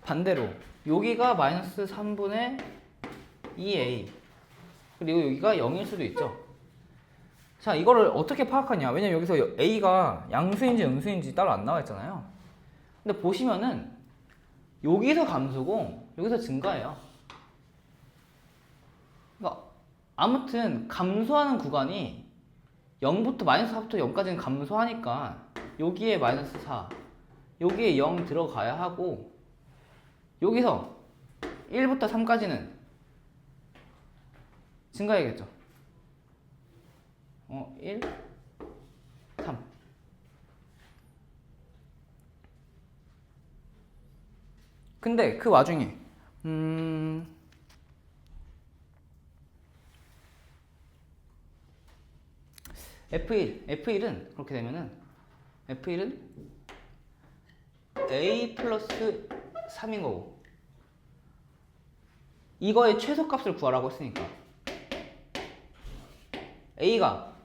반대로 여기가 마이너스 3분의 2a 그리고 여기가 0일 수도 있죠. 자, 이거를 어떻게 파악하냐? 왜냐면 여기서 a가 양수인지 음수인지 따로 안 나와 있잖아요. 근데 보시면은 여기서 감소고 여기서 증가예요. 그러니까 아무튼 감소하는 구간이 0부터 마이너스 4부터 0까지는 감소하니까 여기에 마이너스 4 여기에 0 들어가야 하고 여기서 1부터 3까지는 증가해야겠죠. 1, 3 근데 그 와중에 F1은 그렇게 되면은 F1은 A 플러스 3인 거고 이거의 최소값을 구하라고 했으니까 A가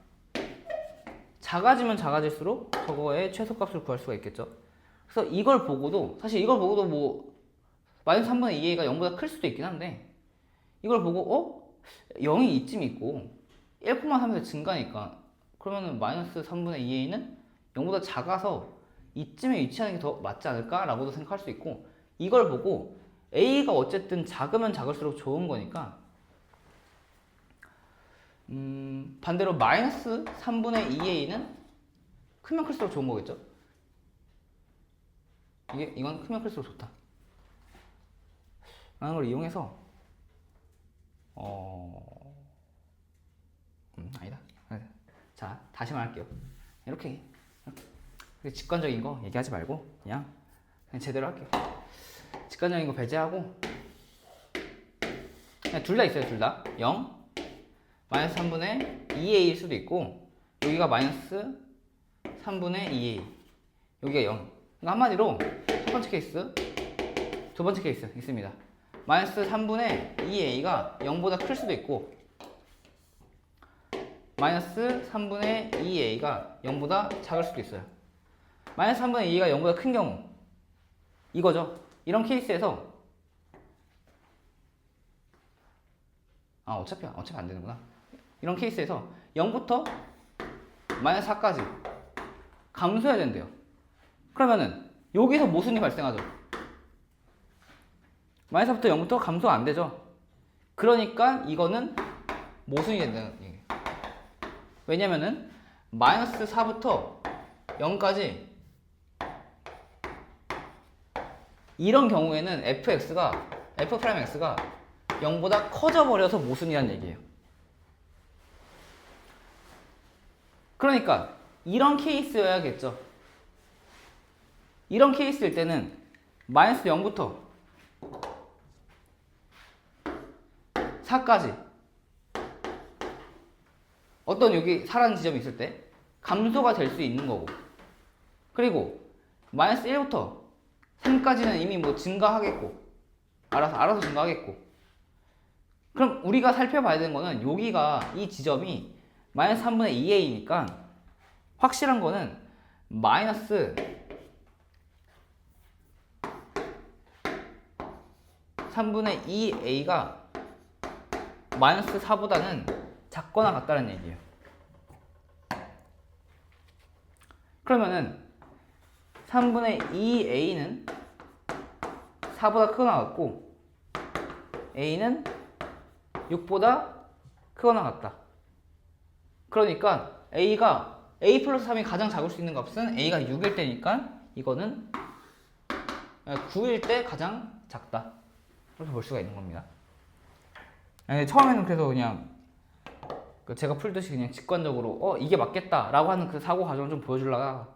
작아지면 작아질수록 저거의 최소값을 구할 수가 있겠죠. 그래서 이걸 보고도 사실 이걸 보고도 뭐 마이너스 3분의 2a가 0보다 클 수도 있긴 한데 이걸 보고 0이 이쯤 있고 1,3에서 증가니까 그러면은 마이너스 3분의 2a는 0보다 작아서 이쯤에 위치하는 게 더 맞지 않을까? 라고도 생각할 수 있고 이걸 보고 a가 어쨌든 작으면 작을수록 좋은 거니까 반대로 마이너스 3분의 2a는 크면 클수록 좋은 거겠죠? 이건 크면 클수록 좋다 라는 걸 이용해서 아니다. 자, 다시 말할게요. 이렇게 직관적인 거 얘기하지 말고 그냥 제대로 할게요. 직관적인 거 배제하고 그냥 둘 다 있어요. 둘 다 0 마이너스 3분의 2a일 수도 있고 여기가 마이너스 3분의 2a 여기가 0 그러니까 한마디로 첫 번째 케이스 두 번째 케이스 있습니다. 마이너스 3분의 2a가 0보다 클 수도 있고 마이너스 3분의 2a가 0보다 작을 수도 있어요. 마이너스 3분의 2가 0보다 큰 경우 이거죠. 이런 케이스에서 어차피 안 되는구나. 이런 케이스에서 0부터 마이너스 4까지 감소해야 된대요. 그러면은 여기서 모순이 발생하죠. 마이너스 4부터 0부터 감소가 안 되죠. 그러니까 이거는 모순이 된다는 얘기예요. 왜냐면은 마이너스 4부터 0까지 이런 경우에는 fx가 0보다 커져 버려서 모순이라는 얘기예요. 그러니까 이런 케이스여야겠죠. 이런 케이스일 때는 마이너스 0부터 4까지 어떤 여기 사라는 지점이 있을 때 감소가 될 수 있는 거고 그리고 마이너스 1부터 3까지는 이미 뭐 증가하겠고 알아서 증가하겠고 그럼 우리가 살펴봐야 되는 거는 여기가 이 지점이 마이너스 3분의 2a니까 확실한 거는 마이너스 3분의 2a가 마이너스 4보다는 작거나 같다는 얘기예요. 그러면은 3분의 2a는 4보다 크거나 같고 a는 6보다 크거나 같다. 그러니까 a 플러스 3이 가장 작을 수 있는 값은 a가 6일 때니까 이거는 9일 때 가장 작다. 이렇게 볼 수가 있는 겁니다. 처음에는 그래서 그냥 제가 풀듯이 그냥 직관적으로 이게 맞겠다 라고 하는 그 사고 과정을 좀 보여주려다가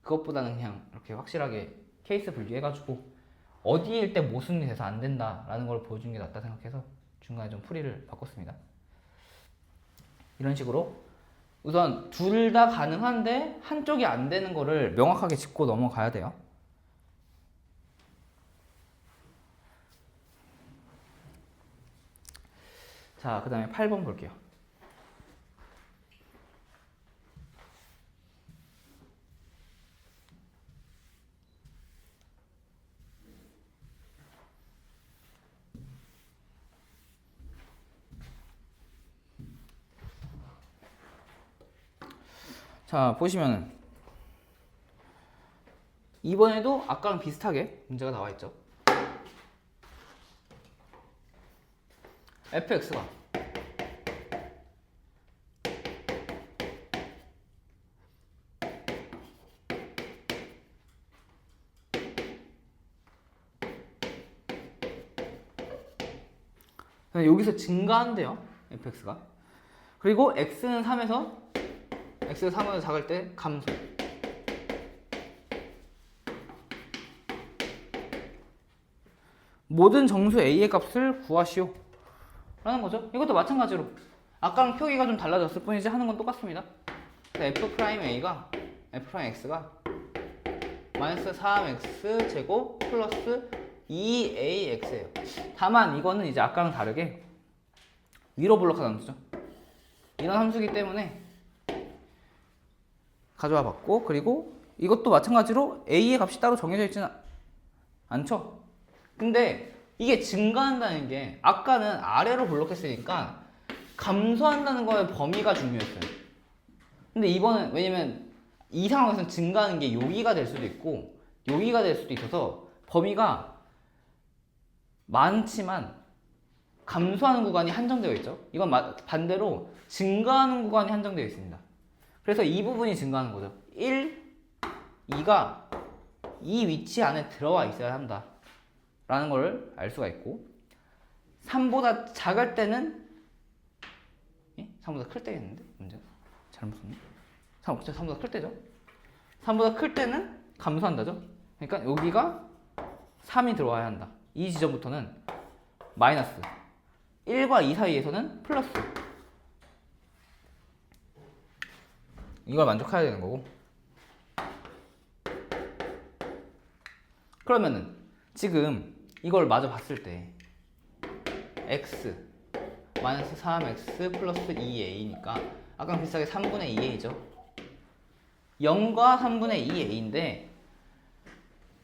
그것보다는 그냥 이렇게 확실하게 케이스 분류해가지고 어디일 때 모순이 돼서 안 된다 라는 걸 보여주는 게 낫다 생각해서 중간에 좀 풀이를 바꿨습니다. 이런 식으로 우선 둘 다 가능한데 한쪽이 안 되는 거를 명확하게 짚고 넘어가야 돼요. 자, 그 다음에 8번 볼게요. 자, 보시면은 이번에도 아까랑 비슷하게 문제가 나와 있죠. fx가 여기서 증가한대요. fx가. 그리고 x는 3에서 x가 3으로 작을 때 감소. 모든 정수 a의 값을 구하시오 라는 거죠. 이것도 마찬가지로 아까랑 표기가 좀 달라졌을 뿐이지 하는 건 똑같습니다. f'a가 f'x가 마이너스 3x 제곱 플러스 2ax예요. 다만 이거는 이제 아까랑 다르게 위로 블록하는 함수죠. 이런 함수기 때문에 가져와 봤고, 그리고 이것도 마찬가지로 a의 값이 따로 정해져 있지는 않죠. 근데 이게 증가한다는 게 아까는 아래로 블록했으니까 감소한다는 거의 범위가 중요했어요. 근데 이번은 왜냐면 이 상황에서는 증가하는 게 여기가 될 수도 있고 여기가 될 수도 있어서 범위가 많지만 감소하는 구간이 한정되어 있죠. 이건 반대로 증가하는 구간이 한정되어 있습니다. 그래서 이 부분이 증가하는 거죠. 1, 2가 이 위치 안에 들어와 있어야 한다 라는 걸 알 수가 있고, 3보다 작을 때는 3보다 클 때겠는데? 문제가 잘못 썼네. 3보다 클 때죠. 3보다 클 때는 감소한다죠. 그러니까 여기가 3이 들어와야 한다. 이 지점부터는 마이너스, 1과 2 사이에서는 플러스. 이걸 만족해야 되는 거고. 그러면은 지금 이걸 마저 봤을 때 x 마이너스 3x 플러스 2a니까 아까랑 비슷하게 3분의 2a죠. 0과 3분의 2a인데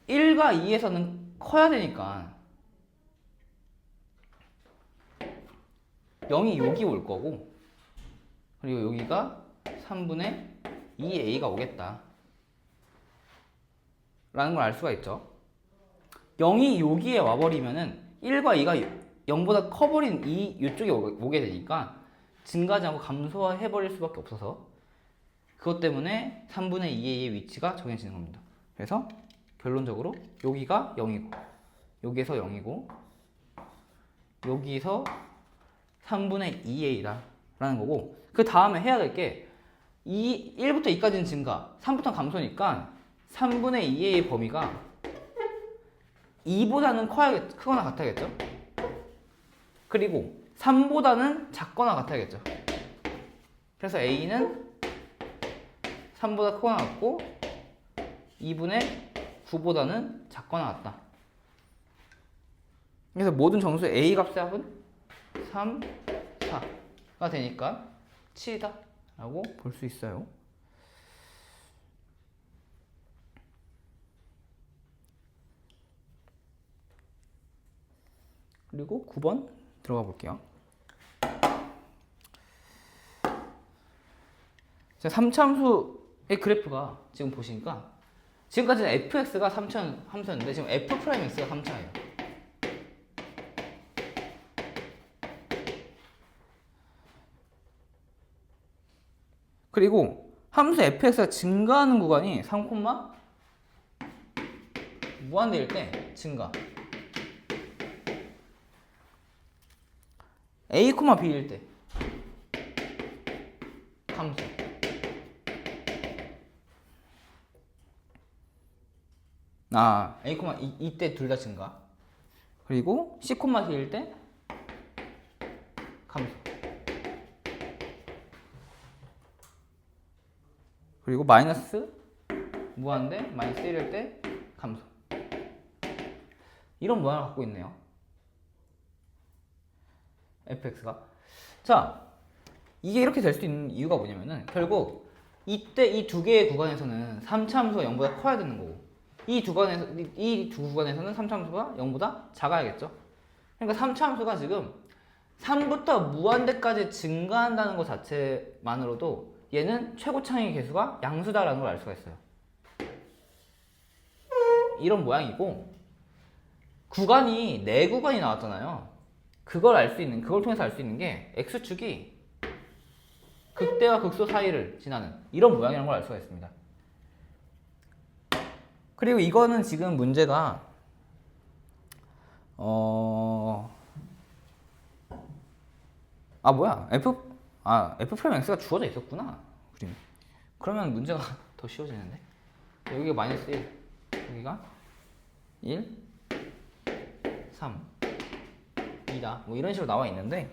1과 2에서는 커야 되니까 0이 여기 올 거고, 그리고 여기가 3분의 2a가 오겠다 라는 걸 알 수가 있죠. 0이 여기에 와버리면은 1과 2가 0보다 커버린 이쪽에 오게 되니까 증가하지 않고 감소해버릴 수밖에 없어서 그것 때문에 3분의 2a의 위치가 정해지는 겁니다. 그래서 결론적으로 여기가 0이고 여기에서 0이고 여기서 3분의 2a다 라는 거고, 그 다음에 해야 될 게 1부터 2까지는 증가, 3부터 감소니까 3분의 2a의 범위가 2보다는 크거나 같아야겠죠. 그리고 3보다는 작거나 같아야겠죠. 그래서 a는 3보다 크거나 같고 2분의 9보다는 작거나 같다. 그래서 모든 정수 a 값의 합은 3, 4가 되니까 7이다 라고 볼 수 있어요. 그리고 9번 들어가 볼게요. 자, 3차함수의 그래프가 지금 보시니까 지금까지는 fx가 3차 함수였는데 지금 f'x가 3차예요. 그리고 함수 fx가 증가하는 구간이 3, 무한대일 때 증가, a, b일 때 감소. a, 이때 둘 다 증가. 그리고 c, d일 때 감소. 그리고 마이너스 무한대 마이너스 1일 때 감소. 이런 모양을 갖고 있네요. fx가. 자, 이게 이렇게 될 수 있는 이유가 뭐냐면은 결국 이때 이 두 개의 구간에서는 3차 함수가 0보다 커야 되는 거고 이 두 구간에서는 3차 함수가 0보다 작아야겠죠. 그러니까 3차 함수가 지금 3부터 무한대까지 증가한다는 것 자체만으로도 얘는 최고창의 개수가 양수다라는 걸 알 수가 있어요. 이런 모양이고 구간이 4구간이 나왔잖아요. 그걸 통해서 알 수 있는 게 x축이 극대와 극소 사이를 지나는 이런 모양이라는 걸 알 수가 있습니다. 그리고 이거는 지금 문제가 f 프라임 x가 주어져 있었구나. 그러면 문제가 더 쉬워지는데. 여기가 마이너스 1, 여기가 1, 3, 2다. 뭐 이런 식으로 나와 있는데,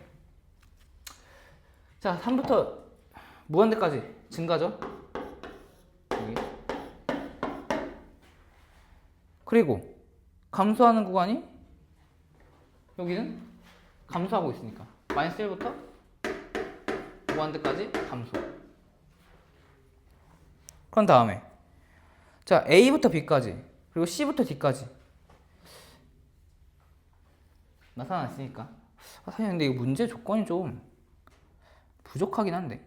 자, 3부터 무한대까지 증가죠. 여기. 그리고 감소하는 구간이 여기는 감소하고 있으니까 마이너스 1부터 무한대까지 감소. 그런 다음에 자, A부터 B까지 그리고 C부터 D까지 나타났으니까 사실 근데 이거 문제 조건이 좀 부족하긴 한데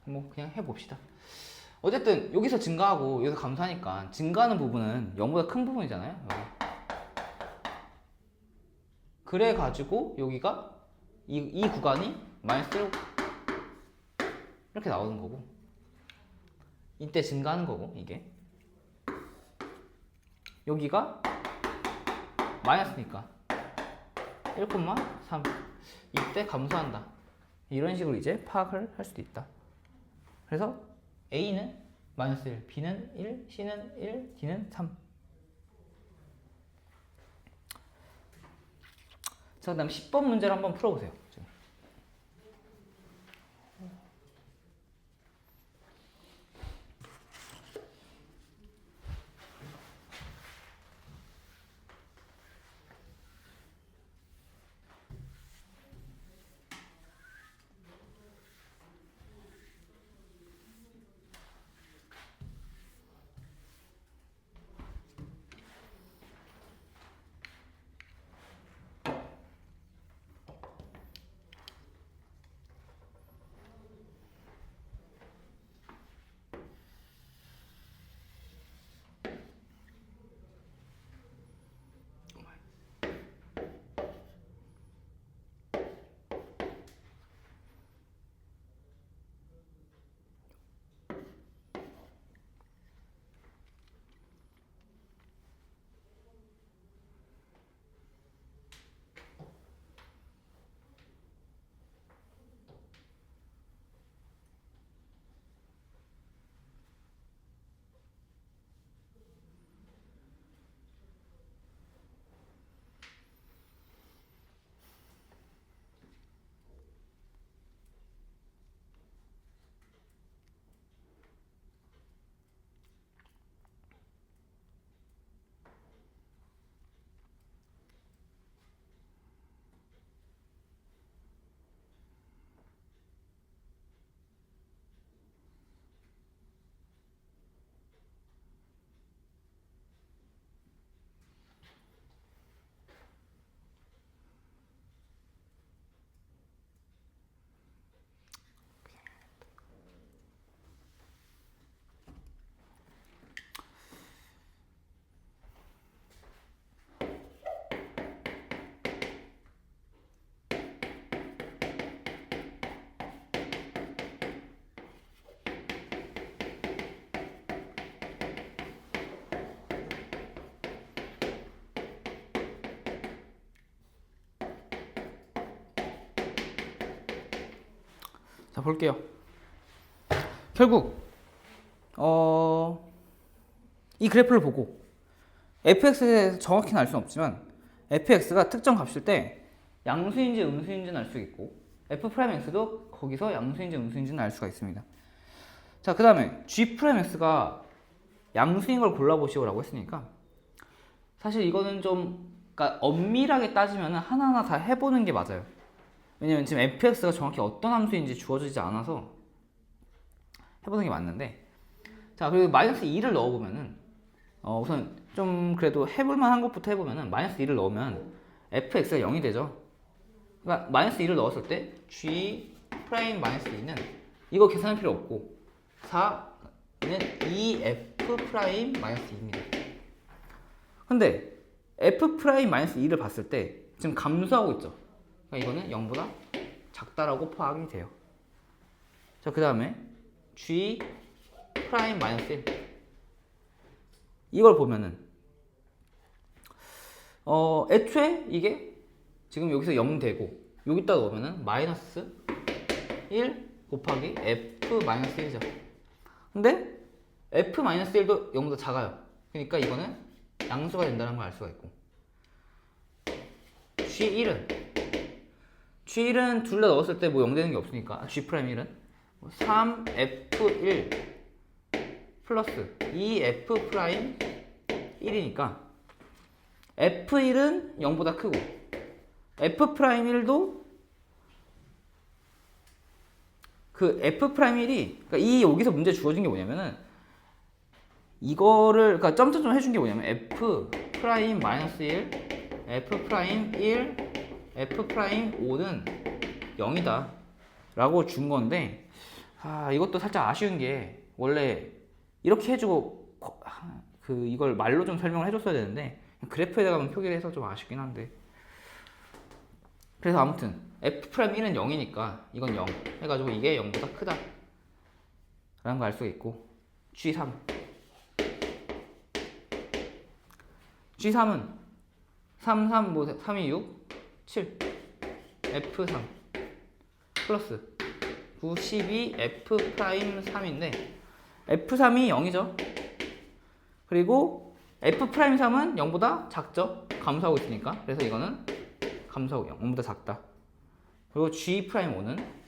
뭐 그냥 해봅시다. 어쨌든 여기서 증가하고 여기서 감소하니까 증가하는 부분은 0보다 큰 부분이잖아요. 여기. 그래가지고 여기가 이 구간이 마이너스 1 이렇게 나오는 거고 이때 증가하는 거고 이게 여기가 마이너스니까 1,3 이때 감소한다. 이런 식으로 이제 파악을 할 수도 있다. 그래서 A는 마이너스 1, B는 1, C는 1, D는 3. 자, 그 다음 10번 문제를 한번 풀어보세요. 자, 볼게요. 결국 이 그래프를 보고 fx에 대해서 정확히는 알 수는 없지만 fx가 특정 값일 때 양수인지 음수인지는 알 수 있고 f'x도 거기서 양수인지 음수인지는 알 수가 있습니다. 자, 그 다음에 g'x가 양수인 걸 골라보시오라고 했으니까 사실 이거는 좀 그러니까 엄밀하게 따지면 하나하나 다 해보는 게 맞아요. 왜냐면 지금 fx가 정확히 어떤 함수인지 주어지지 않아서 해보는 게 맞는데, 자, 그리고 마이너스 2를 넣어보면은 우선 좀 그래도 해볼만 한 것부터 해보면은 마이너스 2를 넣으면 fx가 0이 되죠. 그러니까 마이너스 2를 넣었을 때 g 프라임 마이너스 2는 이거 계산할 필요 없고 4는 2f 프라임 마이너스 2입니다. 근데 f 프라임 마이너스 2를 봤을 때 지금 감소하고 있죠. 그러니까 이거는 0보다 작다라고 파악이 돼요. 자, 그 다음에 g 프라임 마이너스 1 이걸 보면은 애초에 이게 지금 여기서 0 되고 여기다 넣으면은 마이너스 1 곱하기 f 마이너스 1이죠. 근데 f 마이너스 1도 0보다 작아요. 그러니까 이거는 양수가 된다는 걸 알 수가 있고 G1은 둘 다 넣었을 때 뭐 0 되는 게 없으니까 G 프라임 1은 3F1 플러스 2F 프라임 1이니까 F1은 0보다 크고 F 프라임 1도 그 F 프라임 1이 그러니까 이 여기서 문제 주어진 게 뭐냐면은 이거를 그러니까 점점 해준 게 뭐냐면 F 프라임 마이너스 1 F 프라임 1 F 프라임 5는 0이다 라고 준 건데 이것도 살짝 아쉬운 게 원래 이렇게 해주고 이걸 말로 좀 설명을 해줬어야 되는데 그래프에다가 표기를 해서 좀 아쉽긴 한데 그래서 아무튼 F 프라임 1은 0이니까 이건 0 해가지고 이게 0보다 크다 라는 거 알 수가 있고 G3은 3, 3이 6, 7 F3 플러스 9, 12 F 프라임 3인데 F3이 0이죠. 그리고 F 프라임 3은 0보다 작죠. 감소하고 있으니까. 그래서 이거는 감소하고 0보다 작다. 그리고 G 프라임 5는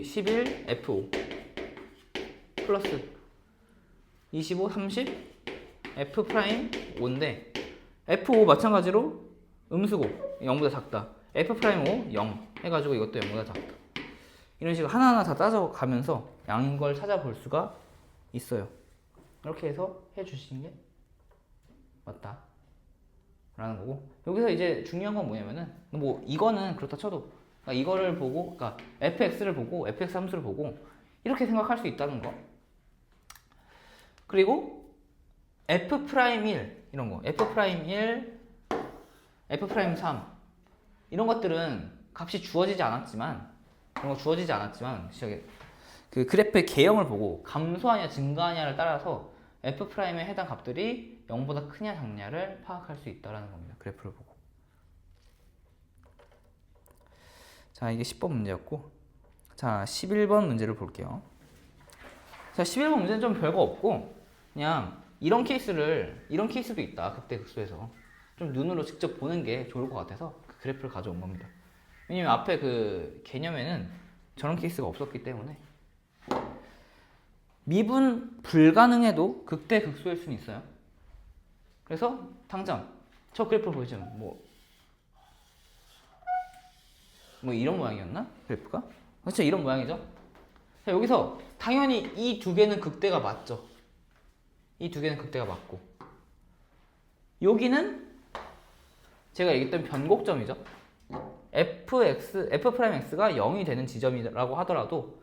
11 F5 플러스 25, 30 F 프라임 5인데 F5 마찬가지로 음수고 0보다 작다. F 프라임 5 0 해가지고 이것도 0보다 작다. 이런 식으로 하나하나 다 따져가면서 양인 걸 찾아볼 수가 있어요. 이렇게 해서 해주시는 게 맞다 라는 거고 여기서 이제 중요한 건 뭐냐면은 뭐 이거는 그렇다 쳐도 그러니까 이거를 보고 그러니까 fx를 보고 fx 함수를 보고 이렇게 생각할 수 있다는 거. 그리고 f 프라임 1 이런 거 f 프라임 1 f 프라임 3 이런 것들은 값이 주어지지 않았지만 이런 거 주어지지 않았지만 그 그래프의 개형을 보고 감소하냐 증가하냐를 따라서 f 프라임에 해당 값들이 0보다 크냐 작냐를 파악할 수 있다는 겁니다. 그래프를 보고. 자, 이게 10번 문제였고 자 11번 문제를 볼게요. 자 11번 문제는 좀 별거 없고 그냥 이런 케이스도 있다. 극대극소에서 좀 눈으로 직접 보는 게 좋을 것 같아서 그 그래프를 가져온 겁니다. 왜냐면 앞에 그 개념에는 저런 케이스가 없었기 때문에 미분 불가능해도 극대극소일 수는 있어요. 그래서 당장 저 그래프를 보시면 뭐 이런 모양이었나? 그래프가? 그렇죠, 이런 모양이죠. 자, 여기서 당연히 이 두 개는 극대가 맞죠. 이 두 개는 극대가 맞고 여기는 제가 얘기했던 변곡점이죠. F'X가 0이 되는 지점이라고 하더라도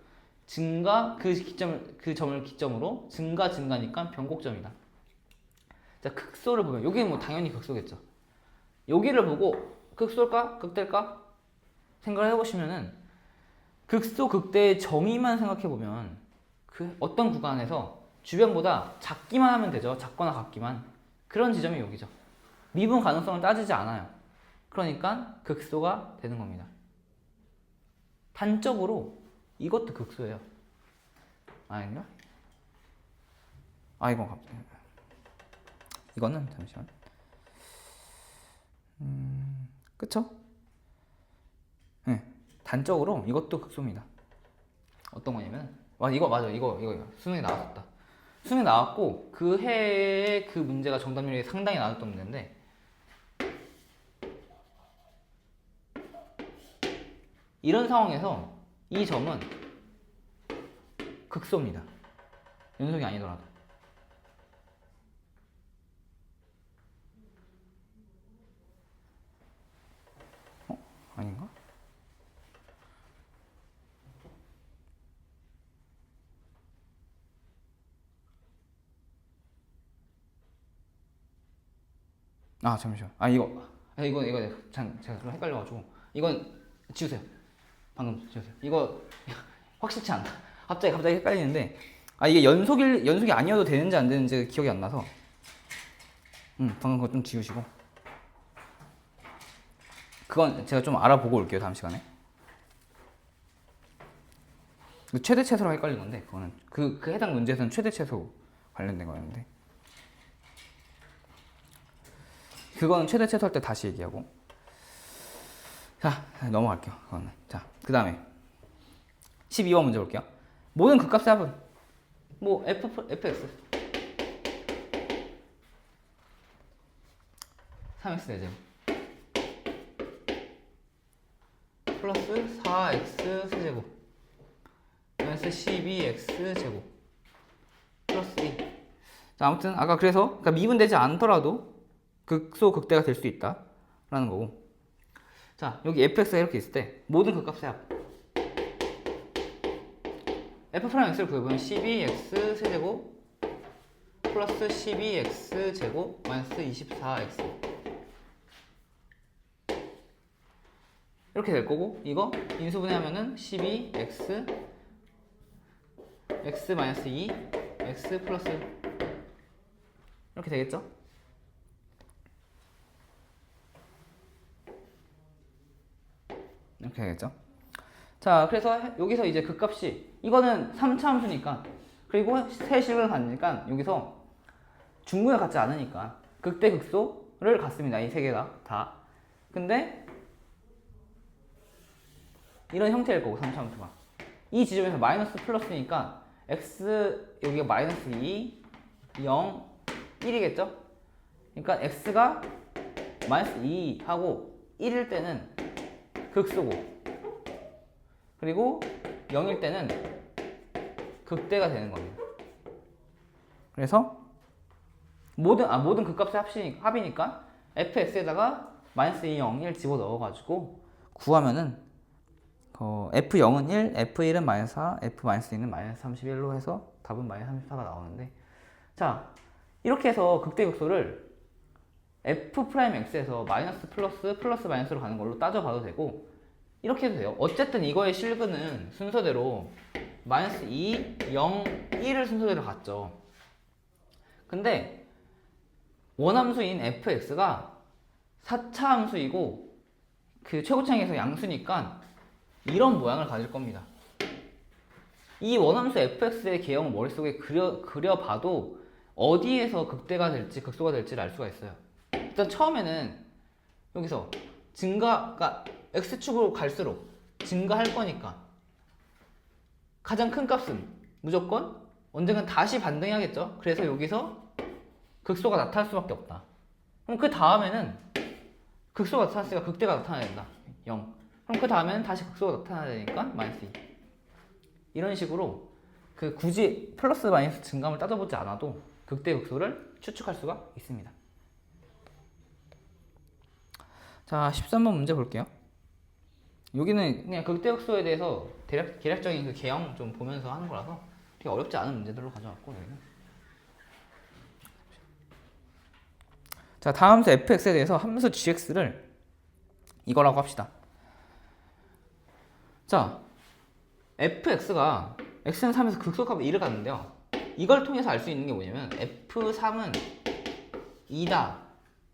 그 점을 기점으로 증가니까 변곡점이다. 자, 극소를 보면 여기는 뭐 당연히 극소겠죠. 여기를 보고 극소일까? 극대일까? 생각을 해보시면은 극소 극대의 정의만 생각해보면 그 어떤 구간에서 주변보다 작기만 하면 되죠. 작거나 같기만. 그런 지점이 여기죠. 미분 가능성을 따지지 않아요. 그러니까 극소가 되는 겁니다. 단적으로 이것도 극소예요. 아닌가? 이건 갑자기 이거는 잠시만. 그쵸? 네, 단적으로 이것도 극소입니다. 어떤 거냐면 이거 맞아. 이거 수능에 나왔었다. 수능에 나왔고 그 해에 그 문제가 정답률이 상당히 낮았던 문제인데 이런 상황에서 이 점은 극소입니다. 연속이 아니더라도. 아닌가? 아 잠시만. 이거 제가 좀 헷갈려가지고 이건 지우세요. 방금 지우세요. 이거 확실치 않다. 갑자기 헷갈리는데 이게 연속이 아니어도 되는지 안 되는지 기억이 안 나서 방금 그거 좀 지우시고 그건 제가 좀 알아보고 올게요 다음 시간에. 최대 최소랑 헷갈린 건데 그거는 그 해당 문제에서는 최대 최소 관련된 거였는데 그거는 최대 최소 할 때 다시 얘기하고. 자 넘어갈게요. 그거는. 자 그 다음에 12번 문제 볼게요. 모든 극값의 합은 뭐 fx 3x 세제곱 플러스 4x 세제곱 마이너스 12x 제곱 플러스 2. 자 아무튼 아까 그러니까 미분되지 않더라도 극소 극대가 될 수 있다 라는 거고. 자 여기 fx가 이렇게 있을 때 모든 극값의 합 f'x를 구해보면 12x 세제곱 플러스 12x 제곱 마이너스 24x 이렇게 될 거고, 이거 인수분해하면은 12x x 마이너스 2 x 플러스 이렇게 되겠죠? 이렇게 되겠죠? 자, 그래서 여기서 이제 극값이 이거는 3차 함수니까, 그리고 세 식을 갖으니까 여기서 중문을 갖지 않으니까 극대 극소를 갖습니다. 이 세 개가 다. 근데 이런 형태일 거고 3차 함수가 이 지점에서 마이너스 플러스니까 x 여기가 마이너스 2 0 1이겠죠? 그러니까 x가 마이너스 2 하고 1일 때는 극소고, 그리고 0일 때는 극대가 되는 겁니다. 그래서 모든 극값의 합이니까 fx에다가 마이너스 2, 0, 1 집어넣어가지고 구하면은 f0은 1, f1은 마이너스 4, f-2는 마이너스 31로 해서 답은 마이너스 34가 나오는데, 자 이렇게 해서 극대극소를 f'x에서 마이너스 플러스 마이너스로 가는 걸로 따져봐도 되고, 이렇게 해도 돼요. 어쨌든 이거의 실근은 순서대로 마이너스 2, 0, 1을 순서대로 갔죠. 근데 원함수인 fx가 4차 함수이고 그 최고차항에서 양수니까 이런 모양을 가질 겁니다. 이 원함수 fx의 개형을 머릿속에 그려봐도 어디에서 극대가 될지 극소가 될지를 알 수가 있어요. 일단 처음에는 여기서 그러니까 x축으로 갈수록 증가할 거니까 가장 큰 값은 무조건 언젠간 다시 반등해야겠죠. 그래서 여기서 극소가 나타날 수밖에 없다. 그럼 그 다음에는 극소가 나타났으니까 극대가 나타나야 된다. 0. 그럼 그 다음에는 다시 극소가 나타나야 되니까 마이너스 2. 이런 식으로 굳이 플러스 마이너스 증감을 따져보지 않아도 극대 극소를 추측할 수가 있습니다. 자, 13번 문제 볼게요. 여기는 그냥 극대 극소에 대해서 계략적인 그 개형 좀 보면서 하는 거라서 되게 어렵지 않은 문제들로 가져왔고, 여기는. 자, 다함수 fx에 대해서 함수 gx를 이거라고 합시다. 자, fx가 x는 3에서 극소값을 1을 갖는데요. 이걸 통해서 알 수 있는 게 뭐냐면 f3은 2다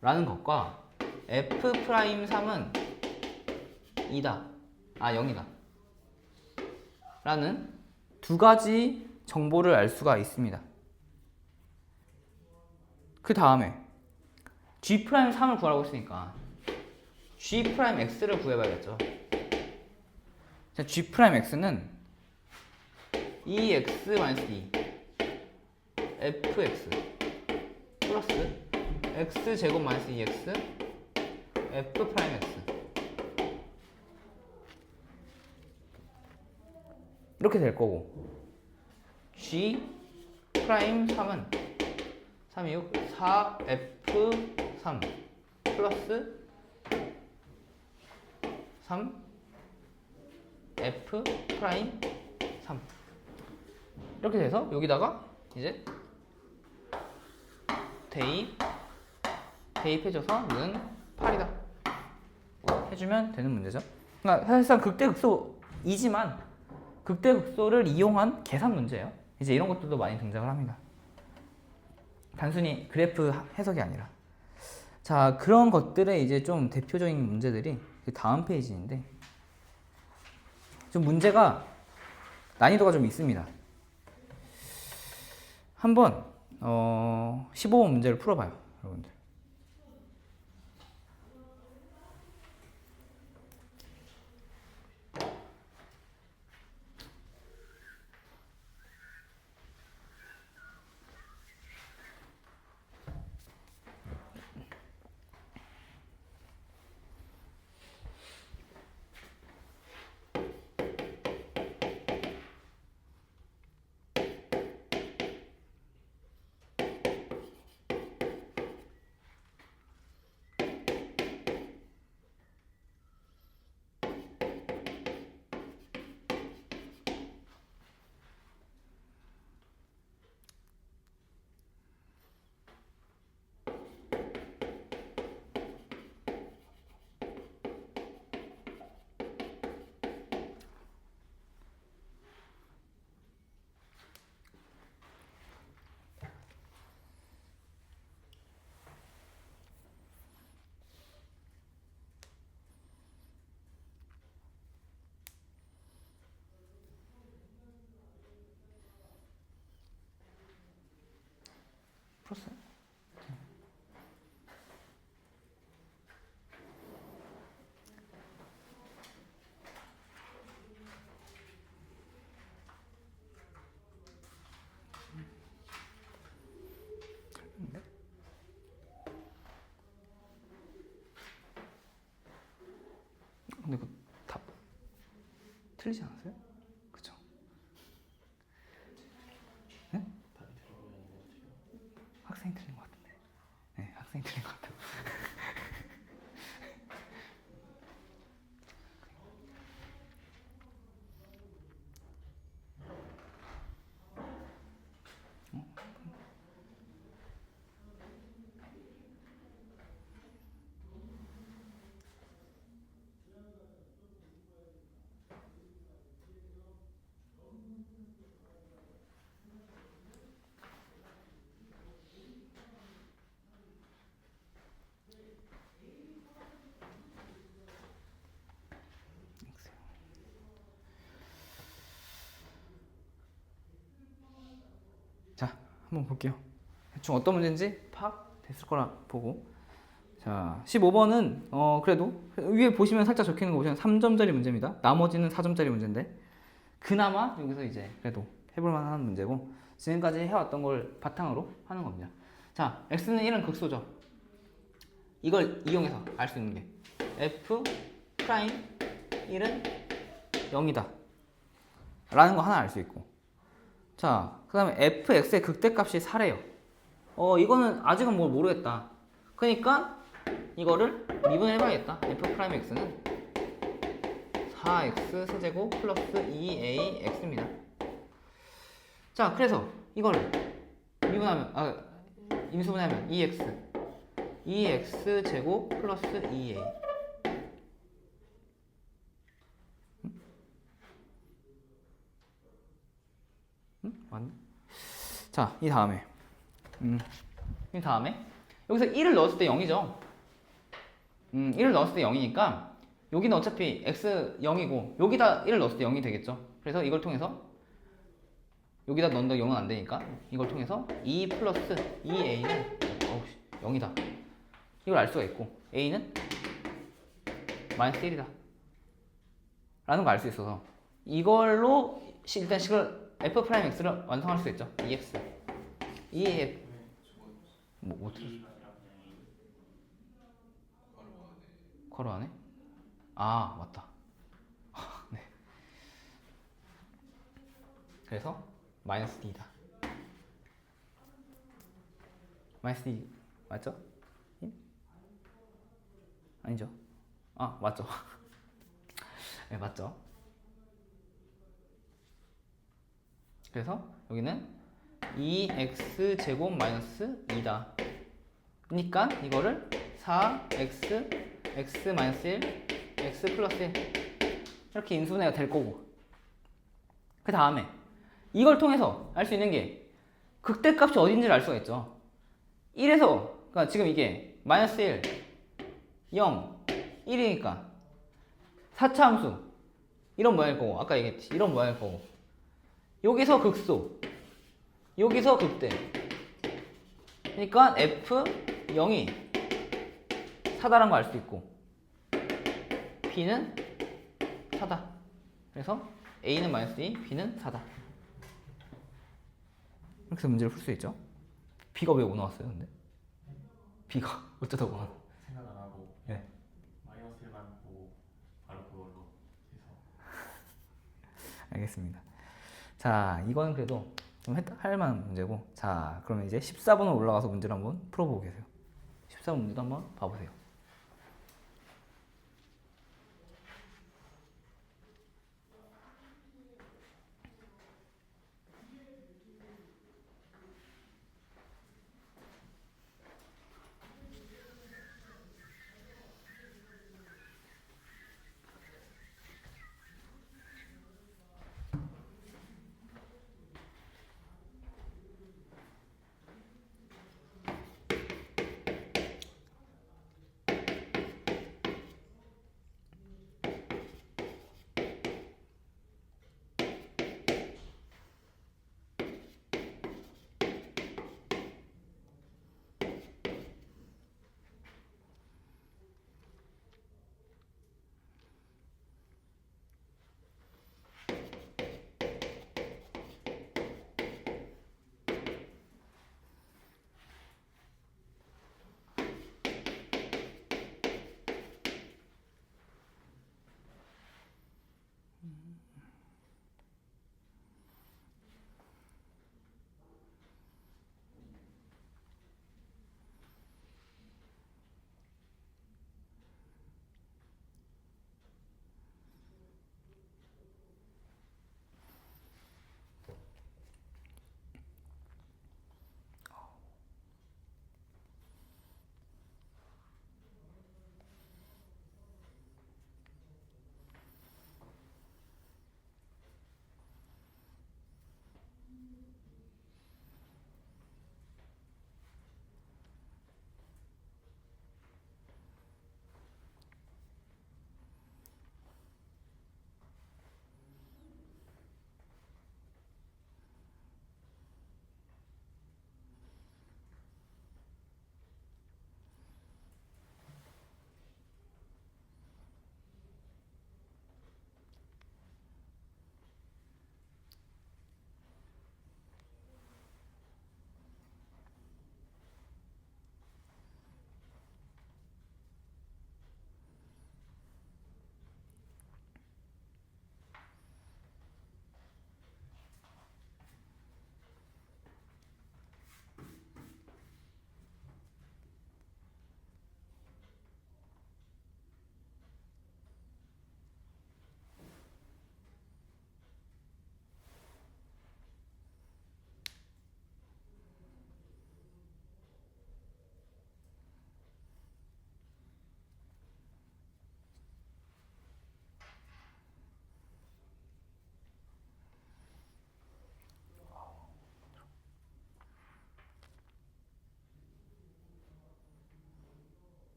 라는 것과 f'3은 0이다 라는 두 가지 정보를 알 수가 있습니다. 그 다음에 g'3을 구하라고 했으니까 g'x를 구해봐야겠죠. 자, g'x는 2x-2 fx 플러스 x제곱 마이너스 2x f'x 이렇게 될 거고, g 프라임 3은 3, 6, 4F3 플러스 3F 프라임 3 이렇게 돼서 여기다가 이제 대입해줘서 는 8이다 해주면 되는 문제죠. 그러니까 사실상 극대극소이지만 극대극소를 이용한 계산 문제예요. 이제 이런 것들도 많이 등장을 합니다. 단순히 그래프 해석이 아니라. 자, 그런 것들의 이제 좀 대표적인 문제들이 그 다음 페이지인데 좀 문제가 난이도가 좀 있습니다. 한번 15번 문제를 풀어봐요, 여러분들. 풀었어요? 근데 그 답 틀리지 않았어요? 그쵸? 네? 학생이 틀린 것 같은데. 네, 학생이 틀린 것 같아요. 자, 한번 볼게요. 대충 어떤 문제인지 파악 됐을 거라 보고. 자, 15번은 그래도 위에 보시면 살짝 적혀있는 거 보시면 3점짜리 문제입니다. 나머지는 4점짜리 문제인데 그나마 여기서 이제 그래도 해볼 만한 문제고 지금까지 해왔던 걸 바탕으로 하는 겁니다. 자, x는 1은 극소죠. 이걸 이용해서 알 수 있는 게 f 프라임 1은 0이다 라는 거 하나 알 수 있고, 자, 그 다음에 fx의 극대값이 4래요. 이거는 아직은 뭘 모르겠다. 그러니까 이거를 미분을 해봐야겠다. f 프라임 x는 4x 세제곱 플러스 2ax입니다. 자, 그래서 이거를 임수분해하면 2x 제곱 플러스 2a. 맞네. 자, 이 다음에 여기서 1을 넣었을 때 0이죠. 1을 넣었을 때 0이니까 여기는 어차피 x 0이고 여기다 1을 넣었을 때 0이 되겠죠. 그래서 이걸 통해서 여기다 넣는다 0은 안 되니까 이걸 통해서 2 플러스 2a는 0이다. 이걸 알 수가 있고 a는 마이너스 1이다 라는 걸 알 수 있어서 이걸로 일단 식을 f 프라임 x를 완성할 수 있죠. 2x 2a 뭐 어떻게 괄호 안에? 아, 맞다. 네. 그래서 마이너스 d다. 마이너스 2 맞죠? 아니죠? 아 맞죠? 네 맞죠? 그래서 여기는 2x 제곱 마이너스 2다. 그러니까 이거를 4x x 마이너스 1 x 플러스 1 이렇게 인수분해가 될 거고, 그 다음에 이걸 통해서 알 수 있는 게 극대값이 어딘지를 알 수가 있죠. 1에서 그러니까 지금 이게 마이너스 1 0 1이니까 4차 함수 이런 모양일 거고, 아까 얘기했지 이런 모양일 거고, 여기서 극소 여기서 극대, 그러니까 F0이 4다라는 거 알 수 있고 B는 4다. 그래서 A는 마이너스 2, B는 4다. 이렇게 해서 문제를 풀 수 있죠. B가 왜 5 나왔어요 근데? B가 어쩌다 5 나왔어요? 생각 안 하고 네. 마이너스 1만 보고 바로 그걸로 해서. 알겠습니다. 자, 이거는 그래도 좀 할 만한 문제고, 자 그러면 이제 14번으로 올라가서 문제를 한번 풀어보고 계세요. 14번 문제도 한번 봐보세요.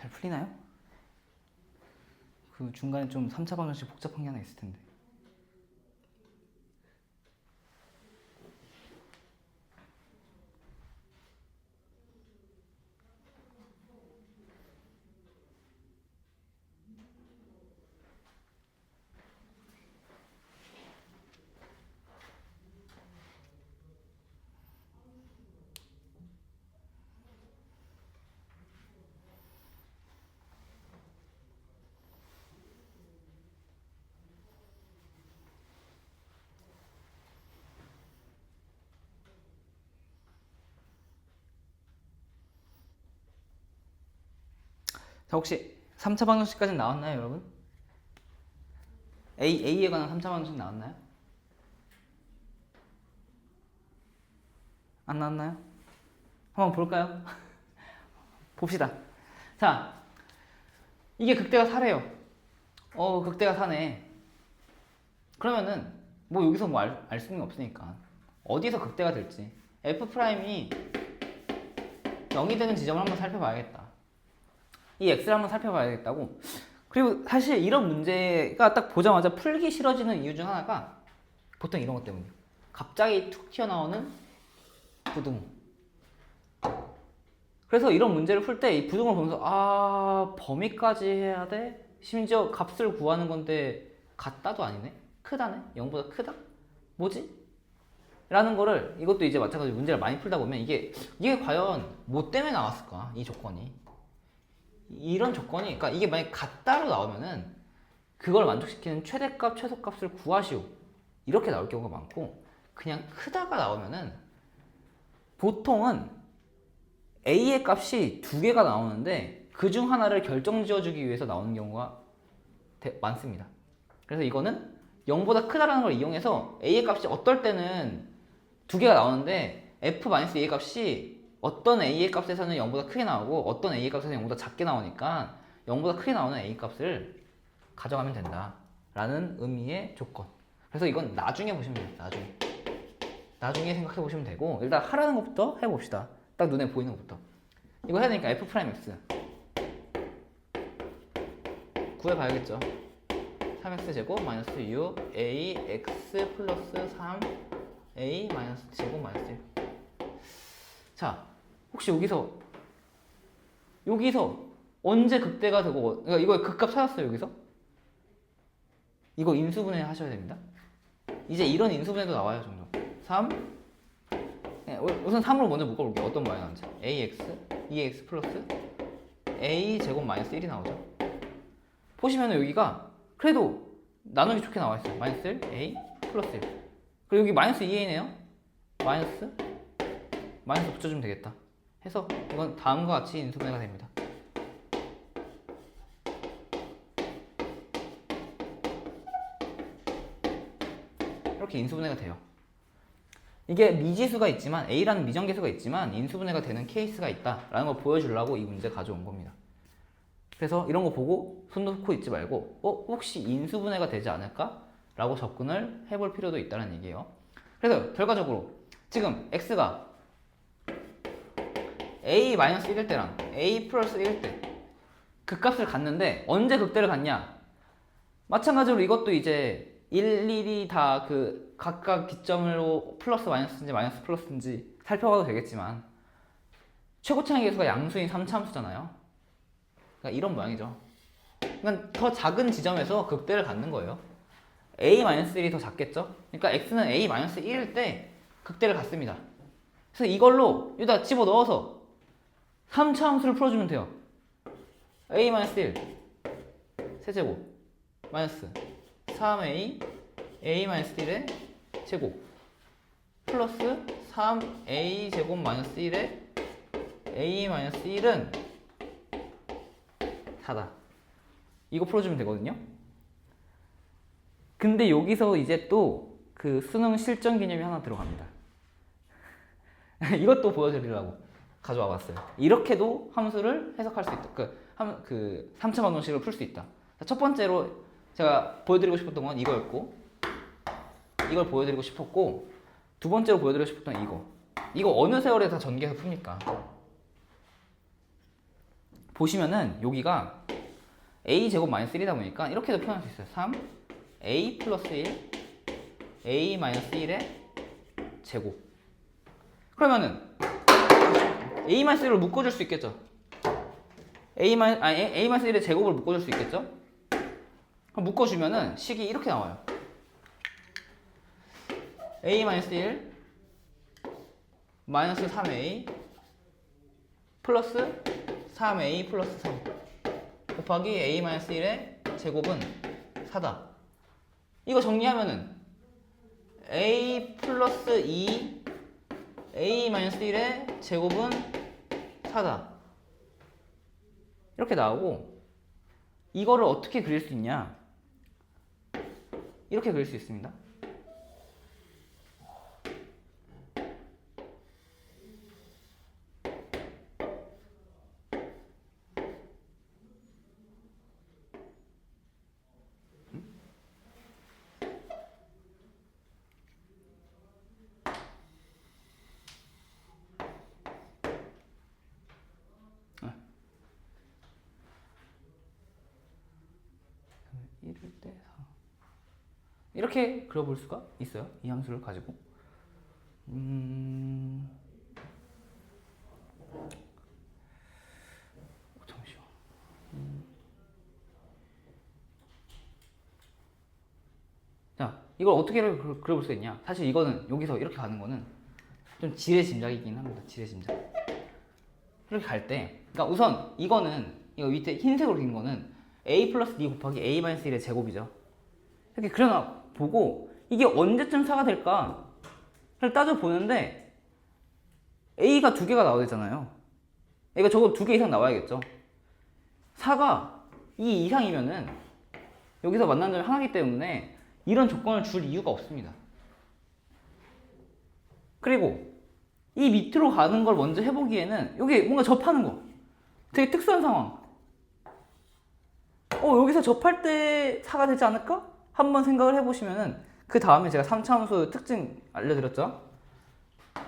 잘 풀리나요? 그 중간에 좀 3차 방정식 복잡한 게 하나 있을 텐데. 자, 혹시 3차 방정식까지 나왔나요, 여러분? A에 관한 3차 방정식 나왔나요? 안 나왔나요? 한번 볼까요? 봅시다. 자, 이게 극대가 4래요. 극대가 4네. 그러면은 뭐 여기서 뭐 알 수는 없으니까 어디서 극대가 될지 F'이 0이 되는 지점을 한번 살펴봐야겠다. 이 X를 한번 살펴봐야겠다고. 그리고 사실 이런 문제가 딱 보자마자 풀기 싫어지는 이유 중 하나가 보통 이런 것 때문이에요. 갑자기 툭 튀어나오는 부등. 그래서 이런 문제를 풀 때 이 부등을 보면서 범위까지 해야 돼? 심지어 값을 구하는 건데 같다도 아니네? 크다네? 0보다 크다? 뭐지? 라는 거를 이것도 이제 마찬가지로 문제를 많이 풀다 보면 이게 과연 뭐 때문에 나왔을까? 이 조건이. 이런 조건이, 그러니까 이게 만약 같다로 나오면은 그걸 만족시키는 최대값, 최소값을 구하시오. 이렇게 나올 경우가 많고, 그냥 크다가 나오면은 보통은 A의 값이 두 개가 나오는데 그 중 하나를 결정 지어주기 위해서 나오는 경우가 많습니다. 그래서 이거는 0보다 크다라는 걸 이용해서 A의 값이 어떨 때는 두 개가 나오는데 F-A의 값이 어떤 A의 값에서는 0보다 크게 나오고 어떤 A의 값에서는 0보다 작게 나오니까 0보다 크게 나오는 A 값을 가져가면 된다 라는 의미의 조건. 그래서 이건 나중에 보시면 됩니다. 나중에 생각해 보시면 되고, 일단 하라는 것부터 해봅시다. 딱 눈에 보이는 것부터. 이거 해야 되니까 F'X 구해봐야겠죠. 3x 제곱 마이너스 6 ax 플러스 3 a 마이너스 제곱 마이너스 1. 자, 혹시 여기서 언제 극대가 되고, 그러니까 이거 극값 찾았어요. 여기서 이거 인수분해 하셔야 됩니다. 이제 이런 인수분해도 나와요. 종종 3 우선 3으로 먼저 묶어볼게요. 어떤 모양이 나오는지. ax 2x 플러스 a 제곱 마이너스 1이 나오죠. 보시면은 여기가 그래도 나누기 좋게 나와 있어요. 마이너스 1 a 플러스 1. 그리고 여기 마이너스 2a네요. 마이너스 붙여주면 되겠다. 해서 이건 다음과 같이 인수분해가 됩니다. 이렇게 인수분해가 돼요. 이게 미지수가 있지만, A라는 미정계수가 있지만 인수분해가 되는 케이스가 있다라는 걸 보여주려고 이 문제 가져온 겁니다. 그래서 이런 거 보고 손 놓고 있지 말고 혹시 인수분해가 되지 않을까? 라고 접근을 해볼 필요도 있다는 얘기예요. 그래서 결과적으로 지금 X가 A-1일 때랑 A 플러스 1일 때 그 값을 갖는데 언제 극대를 갖냐? 마찬가지로 이것도 이제 일일이 다 그 각각 기점으로 플러스 마이너스인지 마이너스 플러스인지 살펴봐도 되겠지만 최고차의 계수가 양수인 3차함수잖아요. 그러니까 이런 모양이죠. 그러니까 더 작은 지점에서 극대를 갖는 거예요. A-1이 더 작겠죠? 그러니까 X는 A-1일 때 극대를 갖습니다. 그래서 이걸로 여기다 집어넣어서 3차함수를 풀어주면 돼요. A-1 세제곱 마이너스 3A A-1의 제곱 플러스 3A 제곱 마이너스 1의 A-1은 4다. 이거 풀어주면 되거든요. 근데 여기서 이제 또 그 수능 실전 개념이 하나 들어갑니다. 이것도 보여드리려고 가져와 봤어요. 이렇게도 함수를 해석할 수 있다. 그 3차 방정식을 풀 수 있다. 첫 번째로 제가 보여드리고 싶었던 건 이거였고, 이걸 보여드리고 싶었고, 두 번째로 보여드리고 싶었던 이거 어느 세월에 다 전개해서 풉니까? 보시면은 여기가 a 제곱 마이너스 1이다 보니까 이렇게도 표현할 수 있어요. 3a 플러스 1 a 마이너스 1의 제곱. 그러면은 a 마이너스 1을 묶어줄 수 있겠죠? a 마이너스 1의 제곱을 묶어줄 수 있겠죠? 그럼 묶어주면은 식이 이렇게 나와요. a 마이너스 1 마이너스 3a 플러스 3a 플러스 3 곱하기 a-1의 제곱은 4다. 이거 정리하면은 a 플러스 2 a-1의 제곱은 4다. 이렇게 나오고 이거를 어떻게 그릴 수 있냐? 이렇게 그릴 수 있습니다. 이럴 때 4. 이렇게 그려볼 수가 있어요. 이 함수를 가지고. 잠시만. 자, 이걸 어떻게 그려볼 수가 있냐? 사실 이거는 여기서 이렇게 가는 거는 좀 지레짐작이긴 합니다. 지레짐작. 이렇게 갈 때, 그러니까 우선 이거는 이거 밑에 흰색으로 그린 거는 a 플러스 b 곱하기 a 마이너스 1의 제곱이죠. 이렇게 그려놔 보고 이게 언제쯤 4가 될까를 따져 보는데 a가 2개가 나와야 되잖아요. a가 적어도 2개 이상 나와야겠죠. 4가 2 이상이면은 여기서 만나는 점이 하나이기 때문에 이런 조건을 줄 이유가 없습니다. 그리고 이 밑으로 가는 걸 먼저 해보기에는 여기 뭔가 접하는 거 되게 특수한 상황. 여기서 접할 때 4가 되지 않을까? 한번 생각을 해보시면은 그 다음에 제가 3차 함수 특징 알려드렸죠?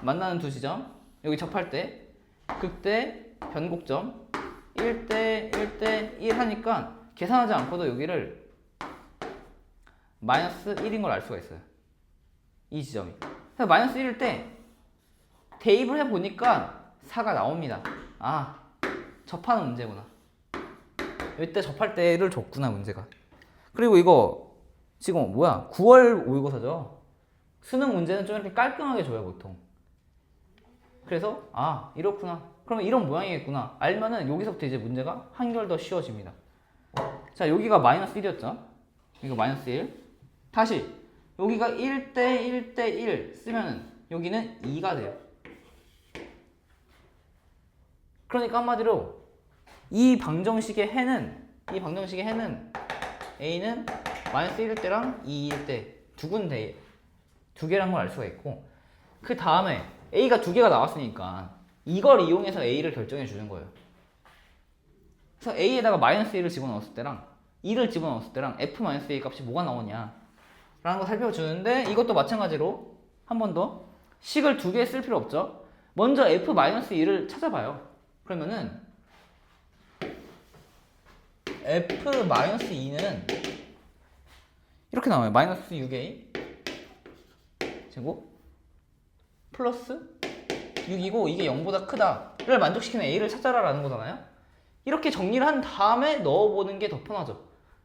만나는 두 지점 여기 접할 때 극대 변곡점 1대 1대 1 하니까 계산하지 않고도 여기를 마이너스 1인 걸 알 수가 있어요. 이 지점이. 그래서 마이너스 1일 때 대입을 해보니까 4가 나옵니다. 아, 접하는 문제구나. 이때 접할 때를 줬구나, 문제가. 그리고 이거 지금 뭐야? 9월 모의고사죠. 수능 문제는 좀 이렇게 깔끔하게 줘요, 보통. 그래서 아, 이렇구나. 그러면 이런 모양이겠구나. 알면은 여기서부터 이제 문제가 한결 더 쉬워집니다. 자, 여기가 마이너스 1이었죠. 이거 마이너스 1. 다시 여기가 1대 1대 1 쓰면은 여기는 2가 돼요. 그러니까 한마디로 이 방정식의 해는 a는 마이너스 1일 때랑 2일 때 두 군데 두 개란 걸 알 수가 있고 그 다음에 a가 두 개가 나왔으니까 이걸 이용해서 a를 결정해 주는 거예요. 그래서 a에다가 마이너스 1을 집어넣었을 때랑 2를 집어넣었을 때랑 f-a 값이 뭐가 나오냐 라는 거 살펴주는데 이것도 마찬가지로 한 번 더 식을 두 개 쓸 필요 없죠. 먼저 f-2를 찾아봐요. 그러면은 f-2는 이렇게 나와요. 마이너스 6a 제곱 플러스 6이고 이게 0보다 크다를 만족시키는 a를 찾아라 라는 거잖아요. 이렇게 정리를 한 다음에 넣어보는 게 더 편하죠.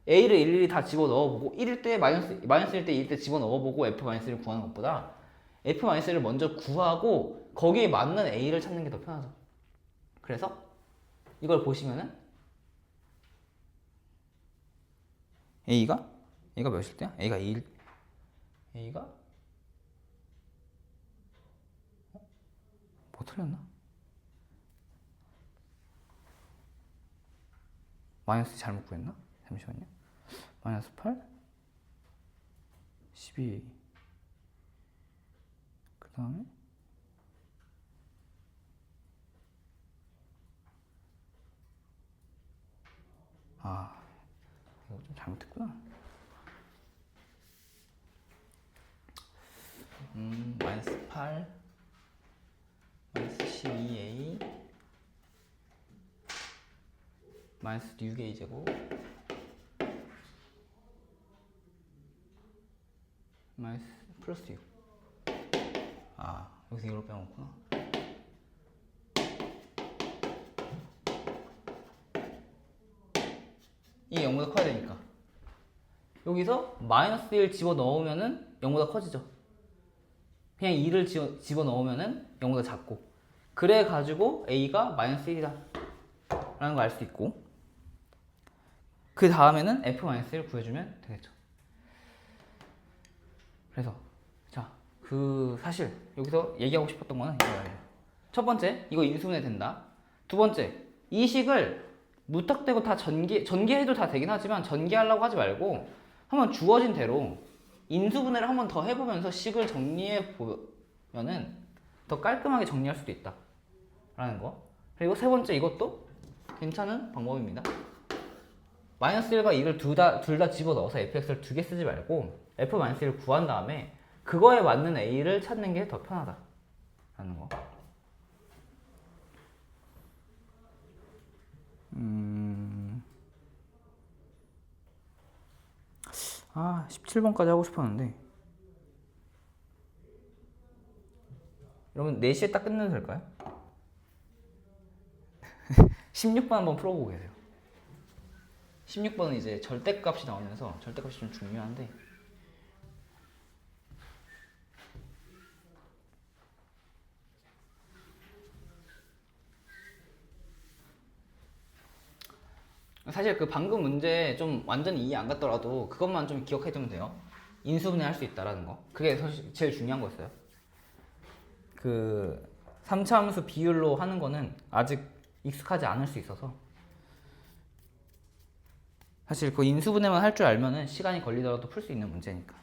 a를 일일이 다 집어넣어보고 1일 때 마이너스 1일 때 2일 때 집어넣어보고 f-1을 구하는 것보다 f-1을 먼저 구하고 거기에 맞는 a를 찾는 게 더 편하죠. 그래서 이걸 보시면은 a가 몇일 때야? a가 2일 a가 뭐 틀렸나? 마이너스 잘못 구했나? 잠시만요. 마이너스 8 12 그 다음에 이거 좀 잘못했구나. 마이너스 8 마이너스 12a 마이너스 6a 제곱 마이너스 플러스 6. 여기서 이걸 빼먹구나. 이게 0보다 커야 되니까 여기서 마이너스 1 집어넣으면은 0보다 커지죠. 그냥 2를 집어넣으면은 0보다 작고 그래가지고 a가 마이너스 1이다 라는 걸 알 수 있고 그 다음에는 f-1을 구해주면 되겠죠. 그래서 자, 사실 여기서 얘기하고 싶었던 거는 이거예요. 첫 번째, 이거 인수분해 된다. 두 번째, 이 식을 무턱대고 다 전개해도 다 되긴 하지만 전개하려고 하지 말고 한번 주어진 대로 인수분해를 한번 더 해보면서 식을 정리해 보면은 더 깔끔하게 정리할 수도 있다 라는 거. 그리고 세 번째, 이것도 괜찮은 방법입니다. 마이너스 1과 2를 둘 다 집어넣어서 fx를 두 개 쓰지 말고 f-1을 구한 다음에 그거에 맞는 a를 찾는 게 더 편하다 라는 거. 17번까지 하고 싶었는데 여러분 4시에 딱 끝내도 될까요? 16번 한번 풀어보고 계세요. 16번은 이제 절대값이 나오면서 절대값이 좀 중요한데 사실 그 방금 문제 좀 완전히 이해 안 갔더라도 그것만 좀 기억해 두면 돼요. 인수분해 할 수 있다라는 거. 그게 사실 제일 중요한 거였어요. 그 3차 함수 비율로 하는 거는 아직 익숙하지 않을 수 있어서 사실 그 인수분해만 할 줄 알면은 시간이 걸리더라도 풀 수 있는 문제니까.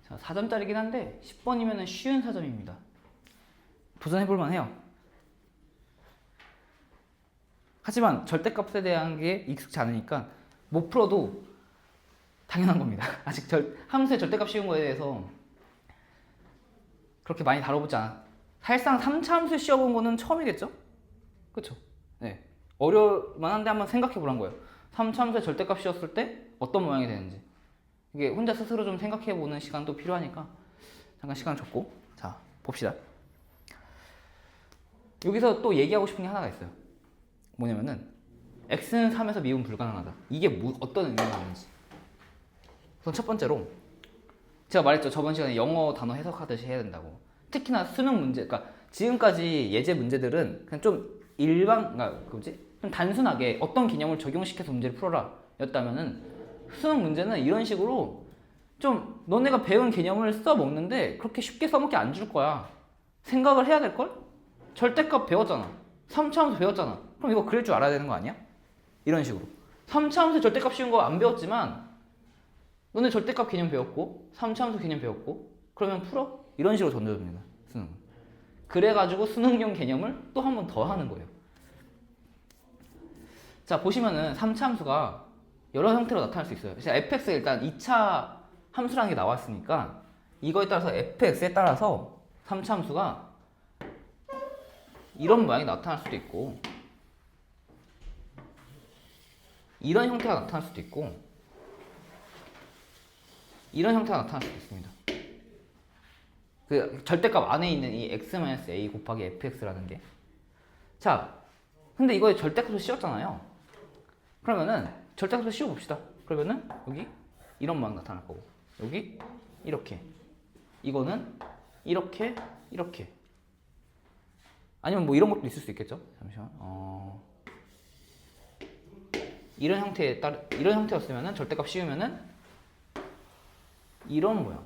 자, 4점짜리긴 한데 10번이면 쉬운 4점입니다. 도전해볼만 해요. 하지만 절대값에 대한 게 익숙치 않으니까 못 풀어도 당연한 겁니다. 아직 함수의 절대값 쉬운 거에 대해서 그렇게 많이 다뤄보지 않아. 사실상 3차 함수 씌워본 거는 처음이겠죠? 그쵸? 네. 어려울만 한데 한번 생각해보란 거예요. 3차 함수의 절대값 씌웠을 때 어떤 모양이 되는지. 이게 혼자 스스로 좀 생각해보는 시간도 필요하니까 잠깐 시간을 줬고, 자 봅시다. 여기서 또 얘기하고 싶은 게 하나가 있어요. 뭐냐면은 x는 3에서 미분 불가능하다. 이게 어떤 의미가 있는지. 우선 첫 번째로 제가 말했죠. 저번 시간에 영어 단어 해석하듯이 해야 된다고. 특히나 수능 문제, 그러니까 지금까지 예제 문제들은 그냥 좀 그러니까 좀 단순하게 어떤 개념을 적용시켜서 문제를 풀어라 였다면은 수능 문제는 이런 식으로 좀 너네가 배운 개념을 써먹는데 그렇게 쉽게 써먹게 안 줄 거야. 생각을 해야 될걸? 절대값 배웠잖아. 3차 함수 배웠잖아. 그럼 이거 그릴 줄 알아야 되는 거 아니야? 이런 식으로. 3차 함수 절대값 쉬운 거 안 배웠지만 너네 절대값 개념 배웠고 3차 함수 개념 배웠고 그러면 풀어? 이런 식으로 던져줍니다. 수능은. 그래가지고 수능용 개념을 또 한 번 더 하는 거예요. 자 보시면은 3차 함수가 여러 형태로 나타날 수 있어요. fx 일단 2차 함수라는 게 나왔으니까 이거에 따라서 fx에 따라서 3차 함수가 이런 모양이 나타날 수도 있고 이런 형태가 나타날 수도 있고 이런 형태가 나타날 수도 있습니다. 그 절대값 안에 있는 이 x-a 곱하기 fx라는 게. 자, 근데 이거에 절대값을 씌웠잖아요. 그러면은 절대값을 씌워봅시다. 그러면은 여기 이런 모양 나타날 거고 여기 이렇게 이거는 이렇게 이렇게 아니면 뭐 이런 것도 있을 수 있겠죠. 잠시만. 이런 형태였으면은 절대값 씌우면은 이런 모양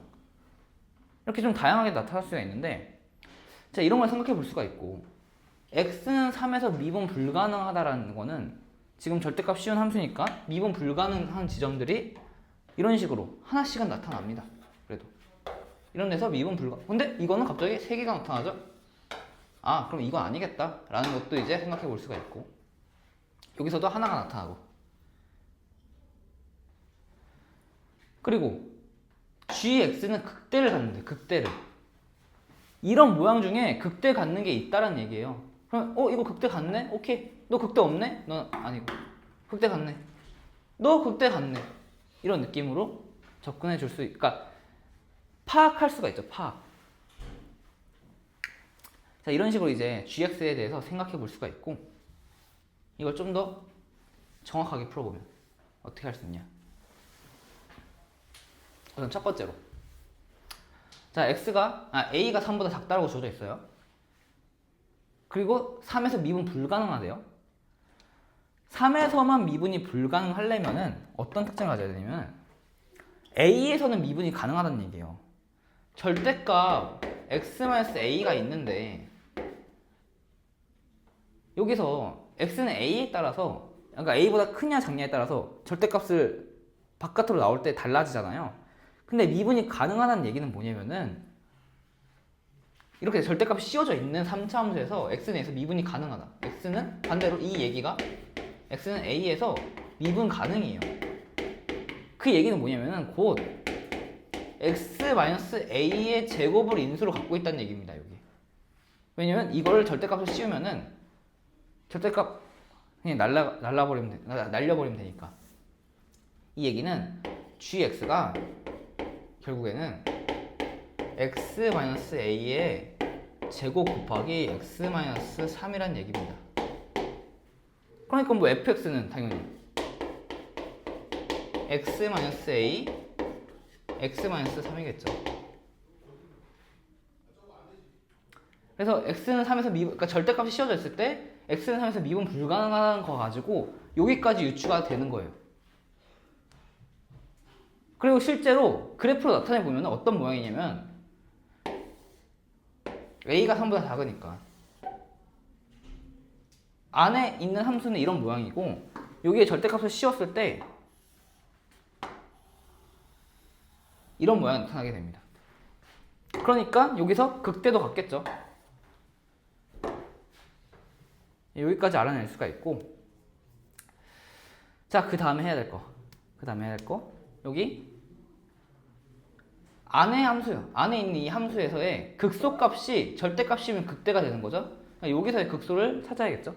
이렇게 좀 다양하게 나타날 수가 있는데, 자, 이런 걸 생각해 볼 수가 있고, x는 3에서 미분 불가능하다라는 거는 지금 절대값 씌운 함수니까 미분 불가능한 지점들이 이런 식으로 하나씩은 나타납니다. 그래도 이런 데서 미분 불가. 근데 이거는 갑자기 3개가 나타나죠? 아, 그럼 이건 아니겠다 라는 것도 이제 생각해 볼 수가 있고, 여기서도 하나가 나타나고, 그리고 gx는 극대를 갖는데, 극대를. 이런 모양 중에 극대 갖는 게 있다라는 얘기예요. 그럼 이거 극대 같네? 오케이. 너 극대 없네? 너 아니고. 극대 같네. 너 극대 같네. 이런 느낌으로 접근해 줄 수, 그러니까 파악할 수가 있죠. 파악. 자, 이런 식으로 이제 gx에 대해서 생각해 볼 수가 있고, 이걸 좀 더 정확하게 풀어보면 어떻게 할 수 있냐. 우선 첫 번째로, 자, a가 3보다 작다라고 주어져 있어요. 그리고 3에서 미분 불가능하대요. 3에서만 미분이 불가능하려면은 어떤 특징을 가져야 되냐면, a에서는 미분이 가능하다는 얘기예요. 절대값 x-a가 있는데, 여기서 x는 a에 따라서, 그러니까 a보다 크냐 작냐에 따라서 절대값을 바깥으로 나올 때 달라지잖아요. 근데 미분이 가능하다는 얘기는 뭐냐면은, 이렇게 절대값이 씌워져 있는 3차 함수에서 x는 a에서 미분이 가능하다. x는 반대로 이 얘기가 x는 a에서 미분 가능이에요. 그 얘기는 뭐냐면은 곧 x-a의 제곱을 인수로 갖고 있다는 얘기입니다. 여기. 왜냐면 이걸 절대값을 씌우면은 절대값 그냥 날려버리면 되니까. 이 얘기는 gx가 결국에는 x-a의 제곱 곱하기 x-3이란 얘기입니다. 그러니까 뭐 fx는 당연히 x-a, x-3이겠죠. 그래서 x는 3에서 미분, 그러니까 절대값이 씌워져 있을 때 x는 3에서 미분 불가능한 거 가지고 여기까지 유추가 되는 거예요. 그리고 실제로 그래프로 나타내 보면 어떤 모양이냐면, a가 3보다 작으니까 안에 있는 함수는 이런 모양이고, 여기에 절대값을 씌웠을 때 이런 모양이 나타나게 됩니다. 그러니까 여기서 극대도 같겠죠. 여기까지 알아낼 수가 있고, 자, 그 다음에 해야 될 거, 여기 안에 함수요. 안에 있는 이 함수에서의 극소값이 절대값이면 극대가 되는 거죠. 그러니까 여기서의 극소를 찾아야겠죠.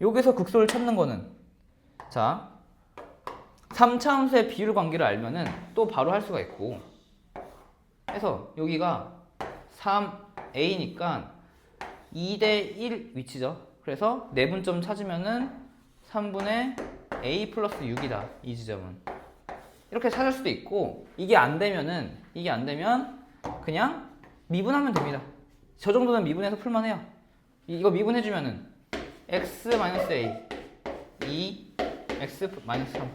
여기서 극소를 찾는 거는, 자, 3차 함수의 비율 관계를 알면은 또 바로 할 수가 있고, 해서 여기가 3a니까 2대1 위치죠. 그래서 내분점 찾으면은 3분의 a 플러스 6이다. 이 지점은. 이렇게 찾을 수도 있고, 이게 안 되면 그냥 미분하면 됩니다. 저 정도는 미분해서 풀만해요. 이거 미분해주면은 x-a 2 x-3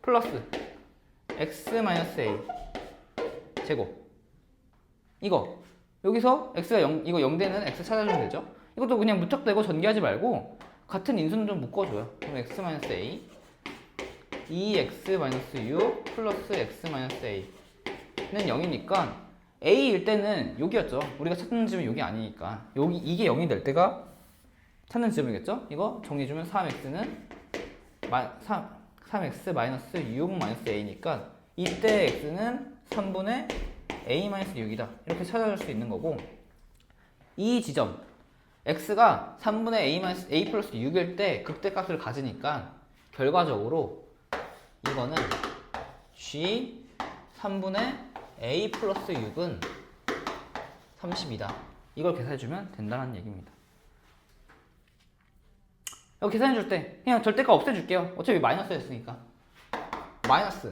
플러스 x-a 제곱, 이거 여기서 x가 0, 이거 0되는 x 찾아주면 되죠. 이것도 그냥 무턱대고 전개하지 말고 같은 인수는 좀 묶어줘요. 그럼 x-a 2x-6 플러스 x-a는 0이니까 a일 때는 여기였죠. 우리가 찾는 지점이 여기 아니니까 여기 이게 0이 될 때가 찾는 지점이겠죠. 이거 정리해주면 3x는 3x-6 a니까 이때 x는 3분의 a-6이다. 이렇게 찾아줄 수 있는 거고, 이 지점 x가 3분의 a 플러스 6일 때 극대값을 가지니까 결과적으로 이거는 g 3분의 a 플러스 6은 30이다. 이걸 계산해주면 된다는 얘기입니다. 이거 계산해줄 때 그냥 절대값 없애줄게요. 어차피 마이너스였으니까. 마이너스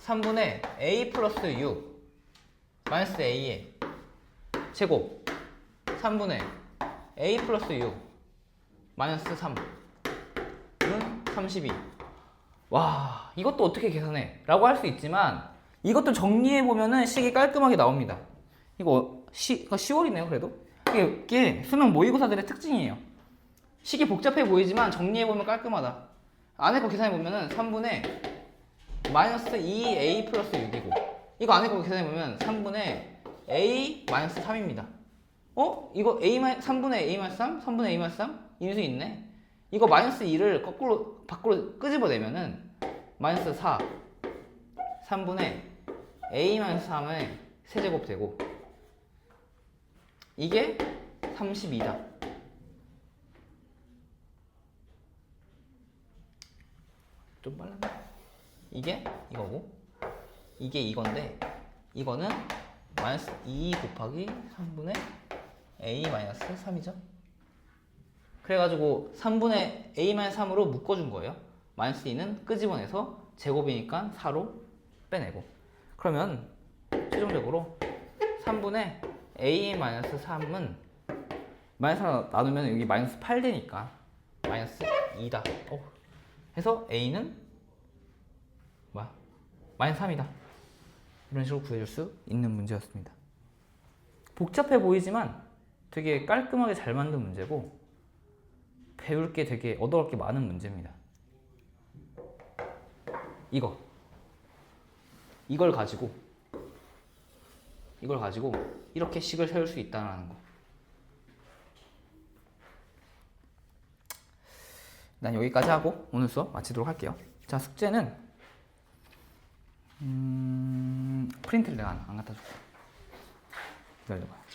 3분의 a 플러스 6 마이너스 a의 제곱 3분의 a 플러스 6 마이너스 3은 32. 와, 이것도 어떻게 계산해? 라고 할 수 있지만 이것도 정리해보면은 식이 깔끔하게 나옵니다. 이거 10월이네요, 그래도. 이게 수능 모의고사들의 특징이에요. 식이 복잡해 보이지만 정리해보면 깔끔하다. 안에 거 계산해보면은 3분의 마이너스 2a 플러스 6이고, 이거 안에 거 계산해보면 3분의 a 마이너스 3입니다. 이거 3분의 a 마이너스 3? 3분의 a 마이너스 3? 인수 있네? 이거 마이너스 2를 밖으로 끄집어내면은 마이너스 4 3분의 a 마이너스 3의 세제곱 되고, 이게 32다. 좀 빨랐네. 이게 이거고, 이게 이건데, 이거는 마이너스 2 곱하기 3분의 a 마이너스 3이죠. 그래가지고 3분의 a 마이너스 3으로 묶어준 거예요. 마이너스 2는 끄집어내서 제곱이니까 4로 빼내고, 그러면 최종적으로 3분의 a 마이너스 3은 마이너스 4 나누면 여기 마이너스 8 되니까 마이너스 2다. 해서 a는 뭐야? 마이너스 3이다. 이런 식으로 구해줄 수 있는 문제였습니다. 복잡해 보이지만 되게 깔끔하게 잘 만든 문제고, 배울 게 되게 얻어갈 게 많은 문제입니다. 이걸 가지고 이렇게 식을 세울 수 있다는 거. 난 여기까지 하고 오늘 수업 마치도록 할게요. 자, 숙제는 프린트를 내가 안 갖다 줄게. 기다려봐.